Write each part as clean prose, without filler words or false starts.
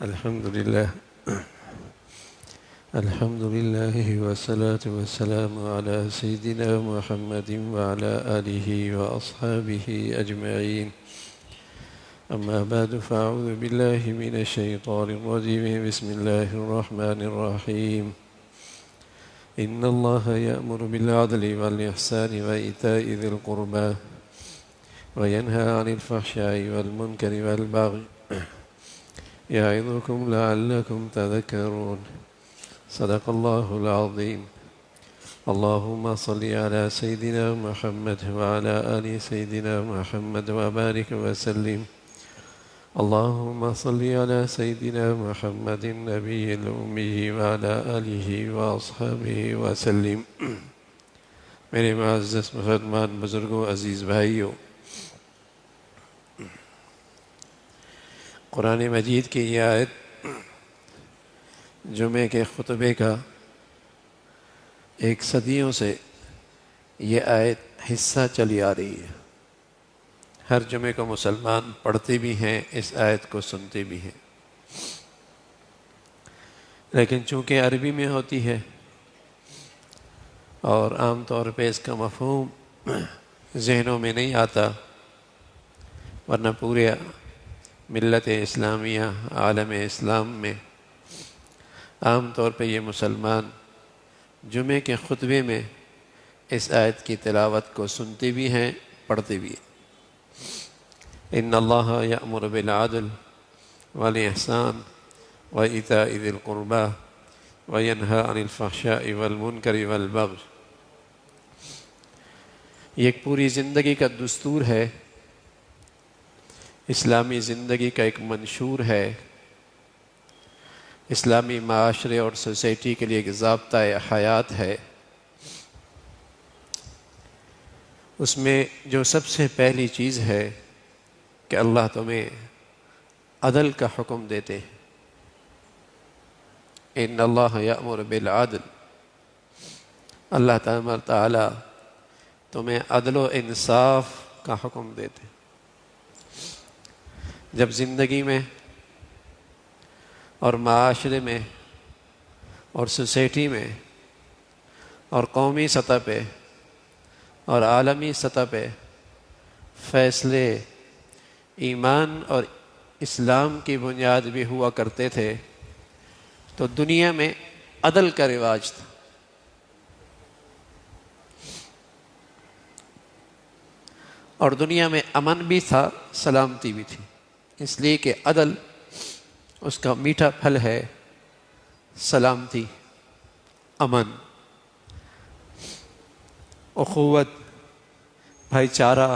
الحمد لله الحمد لله والصلاة والسلام على سيدنا محمد وعلى آله وأصحابه أجمعين. أما بعد فأعوذ بالله من الشيطان الرجيم. بسم الله الرحمن الرحيم. إن الله يأمر بالعدل والإحسان وإيتاء ذي القربى وينهى عن الفحشاء والمنكر والبغي يعظكم لعلكم تذكرون. صدق الله العظيم. اللهم صل على سيدنا محمد وعلى آل سيدنا محمد وبارك وسلم. اللهم صل على سيدنا محمد النبي الأمي وعلى آله وأصحابه وسلم. میرے معزز مسلمان بزرگوں، عزیز بھائیوں، قرآن مجید کی یہ آیت جمعے کے خطبے کا ایک صدیوں سے یہ آیت حصہ چلی آ رہی ہے. ہر جمعے کو مسلمان پڑھتے بھی ہیں، اس آیت کو سنتے بھی ہیں، لیکن چونکہ عربی میں ہوتی ہے اور عام طور پہ اس کا مفہوم ذہنوں میں نہیں آتا، ورنہ پورے ملت اسلامیہ، عالم اسلام میں عام طور پہ یہ مسلمان جمعے کے خطبے میں اس آیت کی تلاوت کو سنتے بھی ہیں، پڑھتے بھی ہیں. ان اللہ یأمر بالعدل والاحسان وایتاء ذی القربی وینہی عن الفحشاء والمنکر والبغی. یہ ایک پوری زندگی کا دستور ہے، اسلامی زندگی کا ایک منشور ہے، اسلامی معاشرے اور سوسائٹی کے لیے ایک ضابطۂ حیات ہے. اس میں جو سب سے پہلی چیز ہے کہ اللہ تمہیں عدل کا حکم دیتے ہیں. ان اللہ یأمر بالعدل، اللہ تعالی تمہیں عدل و انصاف کا حکم دیتے ہیں. جب زندگی میں اور معاشرے میں اور سوسائٹی میں اور قومی سطح پہ اور عالمی سطح پہ فیصلے ایمان اور اسلام کی بنیاد بھی ہوا کرتے تھے، تو دنیا میں عدل کا رواج تھا. اور دنیا میں امن بھی تھا، سلامتی بھی تھی، اس لیے کہ عدل اس کا میٹھا پھل ہے سلامتی، امن، اخوت، بھائی چارہ،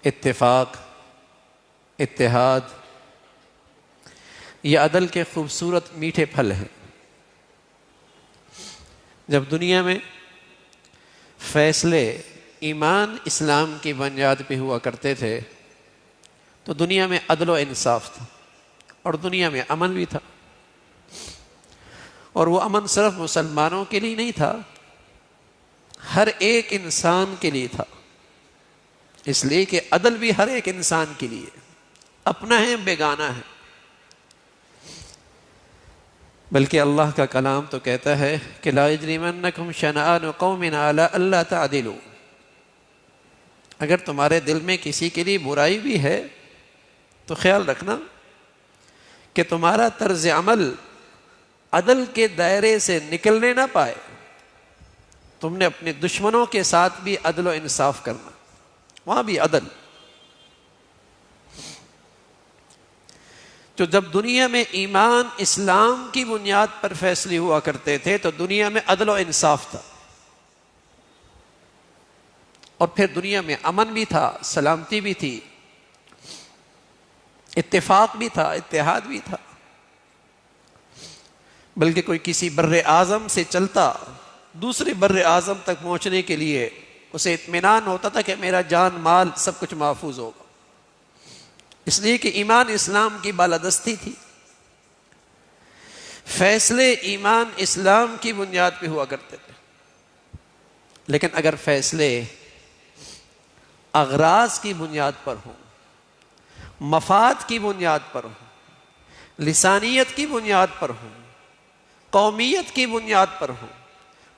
اتفاق، اتحاد. یہ عدل کے خوبصورت میٹھے پھل ہیں. جب دنیا میں فیصلے ایمان اسلام کی بنیاد پہ ہوا کرتے تھے تو دنیا میں عدل و انصاف تھا اور دنیا میں امن بھی تھا. اور وہ امن صرف مسلمانوں کے لیے نہیں تھا، ہر ایک انسان کے لیے تھا، اس لیے کہ عدل بھی ہر ایک انسان کے لیے اپنا ہے، بیگانہ ہے. بلکہ اللہ کا کلام تو کہتا ہے کہ لا یجرمنکم شنآن قوم علی الا تعدلوا. اگر تمہارے دل میں کسی کے لیے برائی بھی ہے تو خیال رکھنا کہ تمہارا طرز عمل عدل کے دائرے سے نکلنے نہ پائے. تم نے اپنے دشمنوں کے ساتھ بھی عدل و انصاف کرنا، وہاں بھی عدل. تو جب دنیا میں ایمان اسلام کی بنیاد پر فیصلے ہوا کرتے تھے تو دنیا میں عدل و انصاف تھا، اور پھر دنیا میں امن بھی تھا، سلامتی بھی تھی، اتفاق بھی تھا، اتحاد بھی تھا. بلکہ کوئی کسی بر اعظم سے چلتا دوسرے بر اعظم تک پہنچنے کے لیے اسے اطمینان ہوتا تھا کہ میرا جان مال سب کچھ محفوظ ہوگا، اس لیے کہ ایمان اسلام کی بالادستی تھی. فیصلے ایمان اسلام کی بنیاد پہ ہوا کرتے تھے. لیکن اگر فیصلے اغراض کی بنیاد پر ہوں، مفاد کی بنیاد پر ہوں، لسانیت کی بنیاد پر ہوں، قومیت کی بنیاد پر ہوں،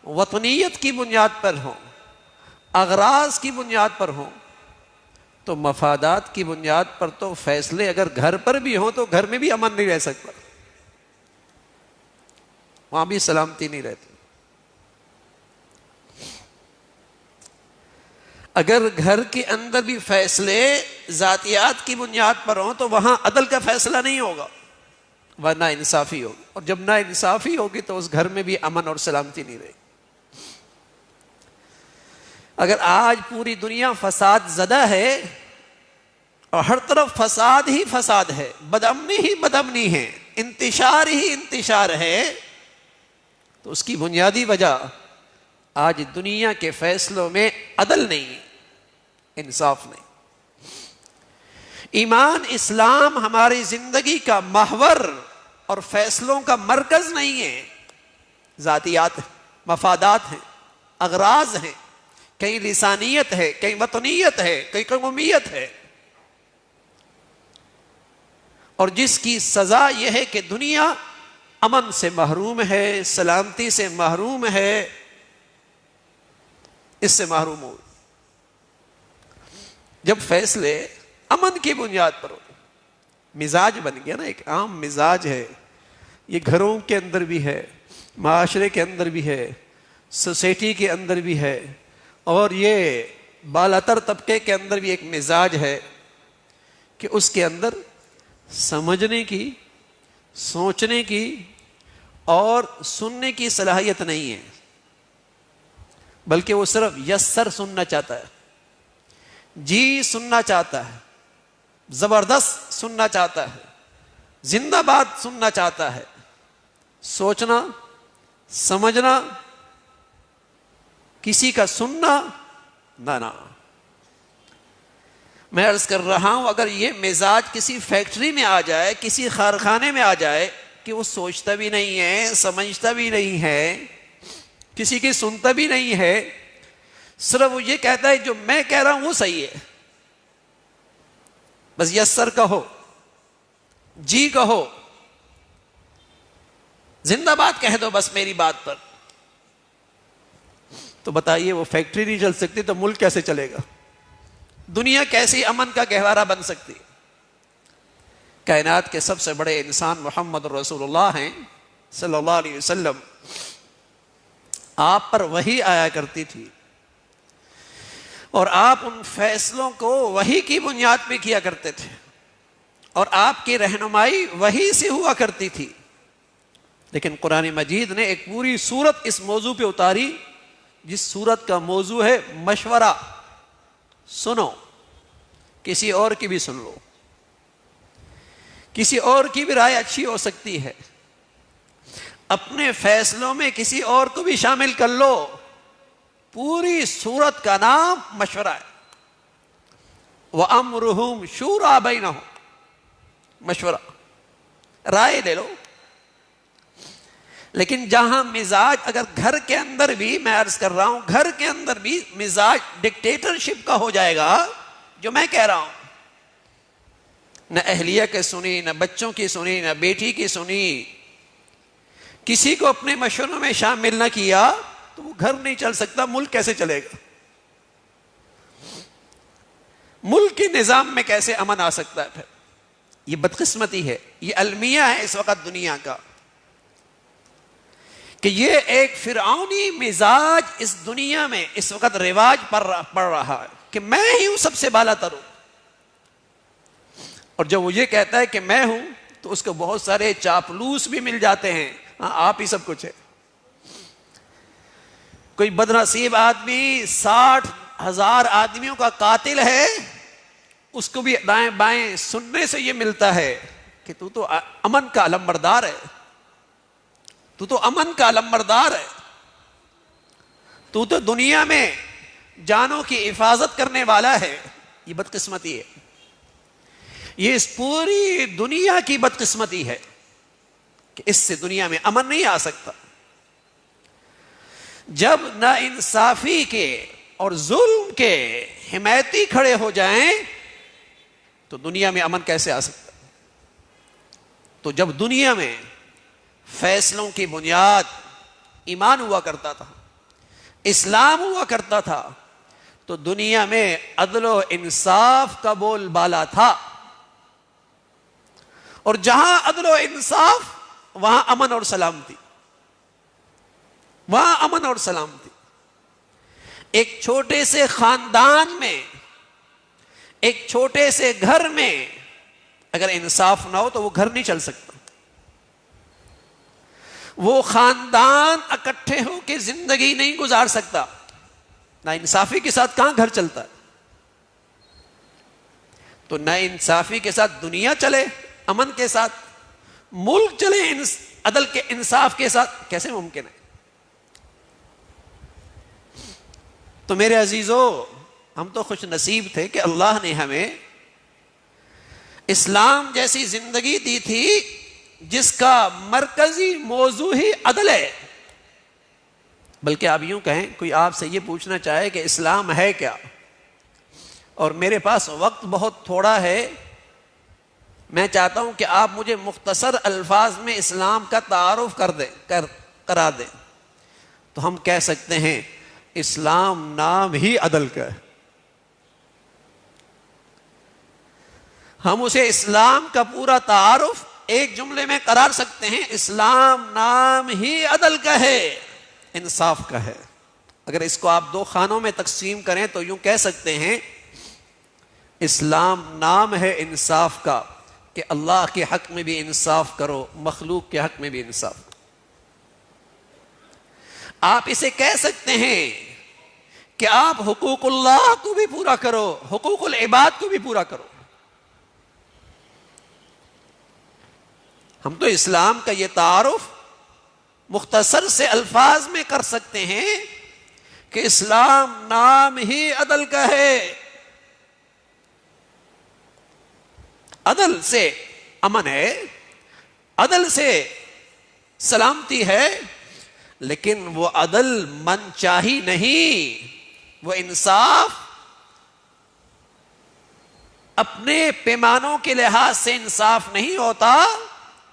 وطنیت کی بنیاد پر ہوں، اغراض کی بنیاد پر ہوں، تو مفادات کی بنیاد پر تو فیصلے اگر گھر پر بھی ہوں تو گھر میں بھی امن نہیں رہ سکتا، وہاں بھی سلامتی نہیں رہتی۔ اگر گھر کے اندر بھی فیصلے ذاتیات کی بنیاد پر ہوں تو وہاں عدل کا فیصلہ نہیں ہوگا، وہ نا انصافی ہوگی، اور جب نا انصافی ہوگی تو اس گھر میں بھی امن اور سلامتی نہیں رہے گی۔ اگر آج پوری دنیا فساد زدہ ہے اور ہر طرف فساد ہی فساد ہے، بدامنی ہی بدامنی ہے، انتشار ہی انتشار ہے، تو اس کی بنیادی وجہ آج دنیا کے فیصلوں میں عدل نہیں ہے، انصاف نہیں۔ ایمان اسلام ہماری زندگی کا محور اور فیصلوں کا مرکز نہیں ہے، ذاتیات ہیں، مفادات ہیں، اغراض ہیں، کہیں لسانیت ہے، کہیں وطنیت ہے، کہیں قومیت ہے، اور جس کی سزا یہ ہے کہ دنیا امن سے محروم ہے، سلامتی سے محروم ہے، اس سے محروم ہو۔ جب فیصلے امن کی بنیاد پر ہو، مزاج بن گیا نا، ایک عام مزاج ہے، یہ گھروں کے اندر بھی ہے، معاشرے کے اندر بھی ہے، سوسائٹی کے اندر بھی ہے، اور یہ بالاتر طبقے کے اندر بھی ایک مزاج ہے کہ اس کے اندر سمجھنے کی، سوچنے کی اور سننے کی صلاحیت نہیں ہے، بلکہ وہ صرف یسر سننا چاہتا ہے، جی سننا چاہتا ہے، زبردست سننا چاہتا ہے، زندہ باد سننا چاہتا ہے، سوچنا سمجھنا، کسی کا سننا نہ۔ میں عرض کر رہا ہوں اگر یہ مزاج کسی فیکٹری میں آ جائے، کسی کارخانے میں آ جائے کہ وہ سوچتا بھی نہیں ہے، سمجھتا بھی نہیں ہے، کسی کی سنتا بھی نہیں ہے، صرف وہ یہ کہتا ہے جو میں کہہ رہا ہوں وہ صحیح ہے، بس یسر کہو، جی کہو، زندہ باد کہہ دو بس میری بات پر، تو بتائیے وہ فیکٹری نہیں چل سکتی تو ملک کیسے چلے گا؟ دنیا کیسی امن کا گہوارہ بن سکتی؟ کائنات کے سب سے بڑے انسان محمد رسول اللہ ہیں صلی اللہ علیہ وسلم، آپ پر وحی آیا کرتی تھی اور آپ ان فیصلوں کو وحی کی بنیاد پہ کیا کرتے تھے، اور آپ کی رہنمائی وحی سے ہوا کرتی تھی، لیکن قرآن مجید نے ایک پوری سورت اس موضوع پہ اتاری، جس سورت کا موضوع ہے مشورہ۔ سنو، کسی اور کی بھی سن لو، کسی اور کی بھی رائے اچھی ہو سکتی ہے، اپنے فیصلوں میں کسی اور کو بھی شامل کر لو، پوری سورت کا نام مشورہ ہے۔ وَأَمْرُهُمْ شُورَىٰ بَيْنَهُمْ، مشورہ، رائے لے لو۔ لیکن جہاں مزاج، اگر گھر کے اندر بھی، میں عرض کر رہا ہوں گھر کے اندر بھی مزاج ڈکٹیٹرشپ کا ہو جائے گا، جو میں کہہ رہا ہوں، نہ اہلیہ کی سنی، نہ بچوں کی سنی، نہ بیٹی کی سنی، کسی کو اپنے مشوروں میں شامل نہ کیا، تو وہ گھر نہیں چل سکتا، ملک کیسے چلے گا؟ ملک کے نظام میں کیسے امن آ سکتا ہے؟ پھر یہ بدقسمتی ہے، یہ المیہ ہے اس وقت دنیا کا، کہ یہ ایک فرعونی مزاج اس دنیا میں اس وقت رواج پڑ رہا ہے کہ میں ہی ہوں سب سے بالا تر ہوں، اور جب وہ یہ کہتا ہے کہ میں ہوں تو اس کو بہت سارے چاپلوس بھی مل جاتے ہیں، ہاں آپ ہی سب کچھ ہے۔ کوئی بدنصیب آدمی 60,000 آدمیوں کا قاتل ہے، اس کو بھی دائیں بائیں سننے سے یہ ملتا ہے کہ تو امن کا علمبردار ہے، تو امن کا علمبردار ہے، تو دنیا میں جانوں کی حفاظت کرنے والا ہے۔ یہ بدقسمتی ہے، یہ اس پوری دنیا کی بدقسمتی ہے کہ اس سے دنیا میں امن نہیں آ سکتا۔ جب نا انصافی کے اور ظلم کے حمایتی کھڑے ہو جائیں تو دنیا میں امن کیسے آ سکتا؟ تو جب دنیا میں فیصلوں کی بنیاد ایمان ہوا کرتا تھا، اسلام ہوا کرتا تھا، تو دنیا میں عدل و انصاف کا بول بالا تھا، اور جہاں عدل و انصاف وہاں امن اور سلامتی، وہاں امن اور سلامتی۔ ایک چھوٹے سے خاندان میں، ایک چھوٹے سے گھر میں اگر انصاف نہ ہو تو وہ گھر نہیں چل سکتا، وہ خاندان اکٹھے ہو کے زندگی نہیں گزار سکتا۔ نا انصافی کے ساتھ کہاں گھر چلتا ہے؟ تو نا انصافی کے ساتھ دنیا چلے، امن کے ساتھ ملک چلے عدل کے انصاف کے ساتھ، کیسے ممکن ہے؟ تو میرے عزیزو، ہم تو خوش نصیب تھے کہ اللہ نے ہمیں اسلام جیسی زندگی دی تھی جس کا مرکزی موضوع ہی عدل ہے۔ بلکہ آپ یوں کہیں، کوئی آپ سے یہ پوچھنا چاہے کہ اسلام ہے کیا، اور میرے پاس وقت بہت تھوڑا ہے، میں چاہتا ہوں کہ آپ مجھے مختصر الفاظ میں اسلام کا تعارف کرا دیں، تو ہم کہہ سکتے ہیں اسلام نام ہی عدل کا ہے۔ ہم اسے اسلام کا پورا تعارف ایک جملے میں قرار سکتے ہیں، اسلام نام ہی عدل کا ہے، انصاف کا ہے۔ اگر اس کو آپ دو خانوں میں تقسیم کریں تو یوں کہہ سکتے ہیں اسلام نام ہے انصاف کا، کہ اللہ کے حق میں بھی انصاف کرو، مخلوق کے حق میں بھی انصاف کرو۔ آپ اسے کہہ سکتے ہیں کہ آپ حقوق اللہ کو بھی پورا کرو، حقوق العباد کو بھی پورا کرو۔ ہم تو اسلام کا یہ تعارف مختصر سے الفاظ میں کر سکتے ہیں کہ اسلام نام ہی عدل کا ہے۔ عدل سے امن ہے، عدل سے سلامتی ہے، لیکن وہ عدل من چاہی نہیں، وہ انصاف اپنے پیمانوں کے لحاظ سے انصاف نہیں ہوتا،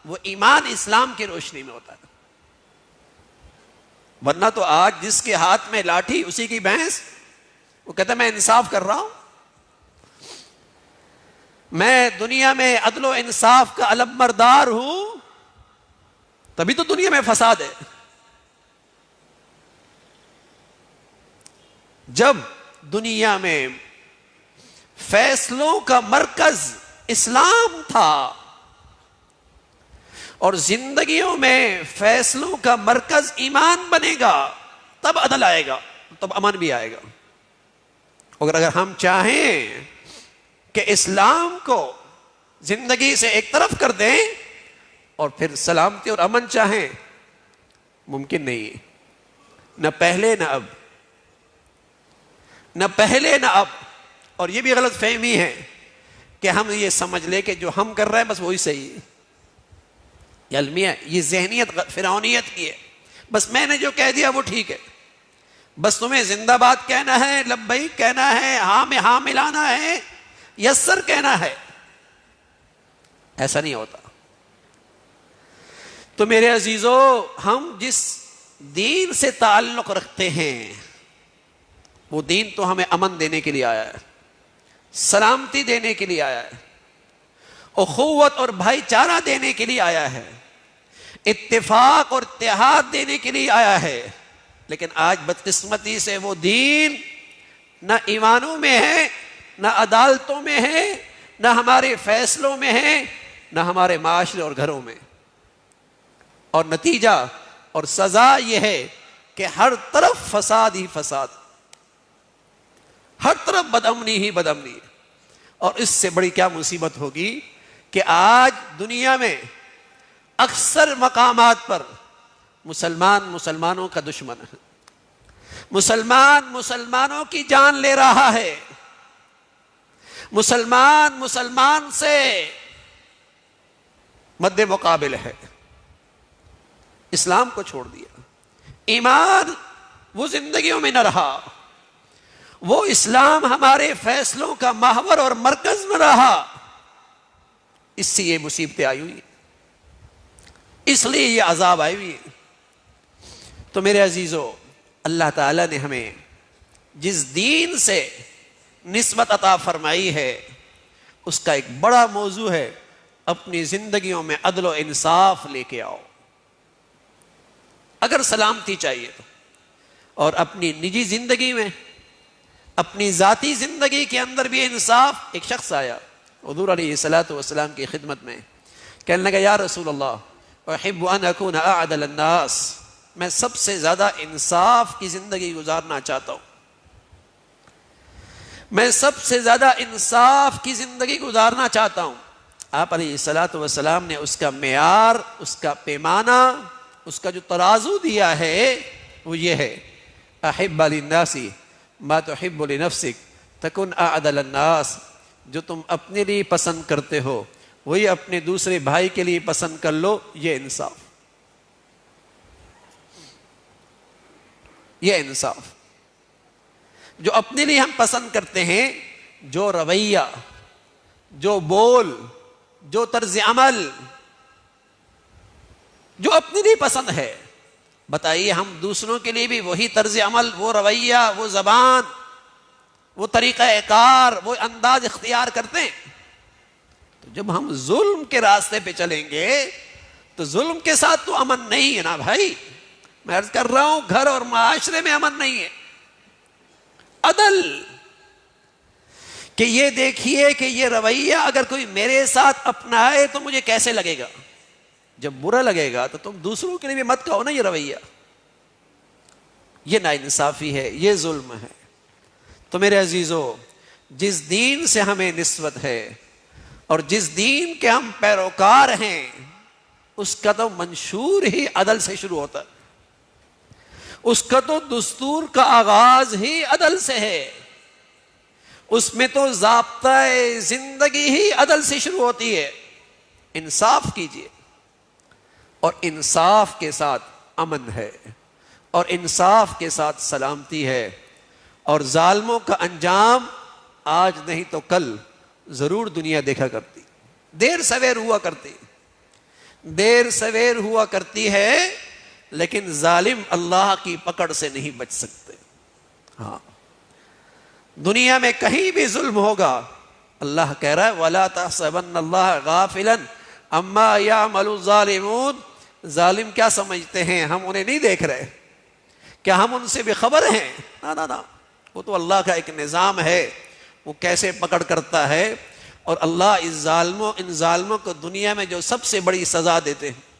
وہ ایمان اسلام کی روشنی میں ہوتا ہے۔ ورنہ تو آج جس کے ہاتھ میں لاٹھی اسی کی بھینس، وہ کہتا ہے میں انصاف کر رہا ہوں، میں دنیا میں عدل و انصاف کا علم بردار ہوں، تبھی تو دنیا میں فساد ہے۔ جب دنیا میں فیصلوں کا مرکز اسلام تھا اور زندگیوں میں فیصلوں کا مرکز ایمان بنے گا، تب عدل آئے گا، تب امن بھی آئے گا۔ اگر ہم چاہیں کہ اسلام کو زندگی سے ایک طرف کر دیں اور پھر سلامتی اور امن چاہیں، ممکن نہیں ہے، نہ پہلے نہ اب، نہ پہلے نہ اب۔ اور یہ بھی غلط فہمی ہے کہ ہم یہ سمجھ لیں کہ جو ہم کر رہے ہیں بس وہی صحیح ہے۔ یہ المیہ، یہ ذہنیت فرعونیت کی ہے، بس میں نے جو کہہ دیا وہ ٹھیک ہے، بس تمہیں زندہ باد کہنا ہے، لبیک کہنا ہے، ہاں میں ہاں ملانا ہے، یسر کہنا ہے۔ ایسا نہیں ہوتا۔ تو میرے عزیزو، ہم جس دین سے تعلق رکھتے ہیں وہ دین تو ہمیں امن دینے کے لیے آیا ہے، سلامتی دینے کے لیے آیا ہے، اخوت اور بھائی چارہ دینے کے لیے آیا ہے، اتفاق اور اتحاد دینے کے لیے آیا ہے۔ لیکن آج بدقسمتی سے وہ دین نہ ایمانوں میں ہے، نہ عدالتوں میں ہے، نہ ہمارے فیصلوں میں ہے، نہ ہمارے معاشرے اور گھروں میں۔ اور نتیجہ اور سزا یہ ہے کہ ہر طرف فساد ہی فساد، ہر طرف بدامنی ہی بدامنی۔ اور اس سے بڑی کیا مصیبت ہوگی کہ آج دنیا میں اکثر مقامات پر مسلمانوں کا دشمن ہے، مسلمانوں کی جان لے رہا ہے، مسلمان سے مد مقابل ہے، اسلام کو چھوڑ دیا، ایمان وہ زندگیوں میں نہ رہا، وہ اسلام ہمارے فیصلوں کا محور اور مرکز میں رہا۔ اس سے یہ مصیبتیں آئی ہوئی ہیں۔ اس لیے یہ عذاب آئے ہوئی ہے۔ تو میرے عزیزو، اللہ تعالیٰ نے ہمیں جس دین سے نسبت عطا فرمائی ہے اس کا ایک بڑا موضوع ہے اپنی زندگیوں میں عدل و انصاف لے کے آؤ۔ اگر سلامتی چاہیے تو، اور اپنی نجی زندگی میں، اپنی ذاتی زندگی کے اندر بھی انصاف۔ ایک شخص آیا حضور علیہ الصلوۃ والسلام کی خدمت میں، کہنے لگا یا رسول اللہ احب ان اکون اعدل الناس، میں سب سے زیادہ انصاف کی زندگی گزارنا چاہتا ہوں، میں سب سے زیادہ انصاف کی زندگی گزارنا چاہتا ہوں۔ آپ علیہ الصلوۃ والسلام نے اس کا معیار، اس کا پیمانہ، اس کا جو ترازو دیا ہے وہ یہ ہے، احب للناس ما تحب لنفسک تکن اعدل الناس، جو تم اپنے لیے پسند کرتے ہو وہی اپنے دوسرے بھائی کے لیے پسند کر لو، یہ انصاف، یہ انصاف۔ جو اپنے لیے ہم پسند کرتے ہیں، جو رویہ، جو بول، جو طرز عمل جو اپنے لیے پسند ہے، بتائیے ہم دوسروں کے لیے بھی وہی طرز عمل، وہ رویہ، وہ زبان، وہ طریقہ کار، وہ انداز اختیار کرتے ہیں؟ تو جب ہم ظلم کے راستے پہ چلیں گے تو ظلم کے ساتھ تو امن نہیں ہے نا بھائی، میں عرض کر رہا ہوں گھر اور معاشرے میں امن نہیں ہے۔ عدل کہ یہ دیکھیے کہ یہ رویہ اگر کوئی میرے ساتھ اپنائے تو مجھے کیسے لگے گا، جب برا لگے گا تو تم دوسروں کے لیے بھی مت کہو نا یہ رویہ، یہ ناانصافی ہے، یہ ظلم ہے۔ تو میرے عزیزو، جس دین سے ہمیں نسبت ہے اور جس دین کے ہم پیروکار ہیں، اس کا تو منشور ہی عدل سے شروع ہوتا ہے، اس کا تو دستور کا آغاز ہی عدل سے ہے، اس میں تو ضابطۂ زندگی ہی عدل سے شروع ہوتی ہے۔ انصاف کیجیے، اور انصاف کے ساتھ امن ہے، اور انصاف کے ساتھ سلامتی ہے، اور ظالموں کا انجام آج نہیں تو کل ضرور دنیا دیکھا کرتی، دیر سویر ہوا کرتی، دیر سویر ہوا کرتی ہے، لیکن ظالم اللہ کی پکڑ سے نہیں بچ سکتے۔ ہاں، دنیا میں کہیں بھی ظلم ہوگا، اللہ کہہ رہا ہے وَلَا تَحْسَبَنَّ اللَّهَ غَافِلًا عَمَّا يَعْمَلُ الظَّالِمُونَ، ظالم کیا سمجھتے ہیں ہم انہیں نہیں دیکھ رہے، کیا ہم ان سے بے خبر ہیں؟ نا، وہ تو اللہ کا ایک نظام ہے، وہ کیسے پکڑ کرتا ہے، اور اللہ ان ظالموں کو دنیا میں جو سب سے بڑی سزا دیتے ہیں،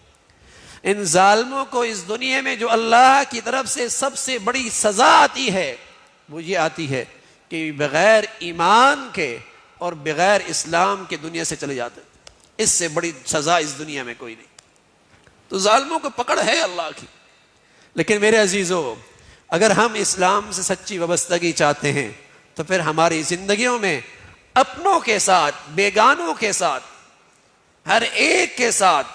ان ظالموں کو اس دنیا میں جو اللہ کی طرف سے سب سے بڑی سزا آتی ہے وہ یہ آتی ہے کہ بغیر ایمان کے اور بغیر اسلام کے دنیا سے چلے جاتے ہیں، اس سے بڑی سزا اس دنیا میں کوئی نہیں۔ تو ظالموں کو پکڑ ہے اللہ کی، لیکن میرے عزیزو، اگر ہم اسلام سے سچی وابستگی چاہتے ہیں تو پھر ہماری زندگیوں میں اپنوں کے ساتھ، بیگانوں کے ساتھ، ہر ایک کے ساتھ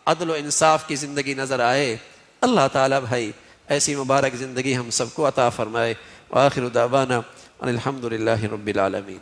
عدل و انصاف کی زندگی نظر آئے۔ اللہ تعالیٰ بھائی ایسی مبارک زندگی ہم سب کو عطا فرمائے۔ وآخر دعوانا ان الحمد للہ رب العالمین۔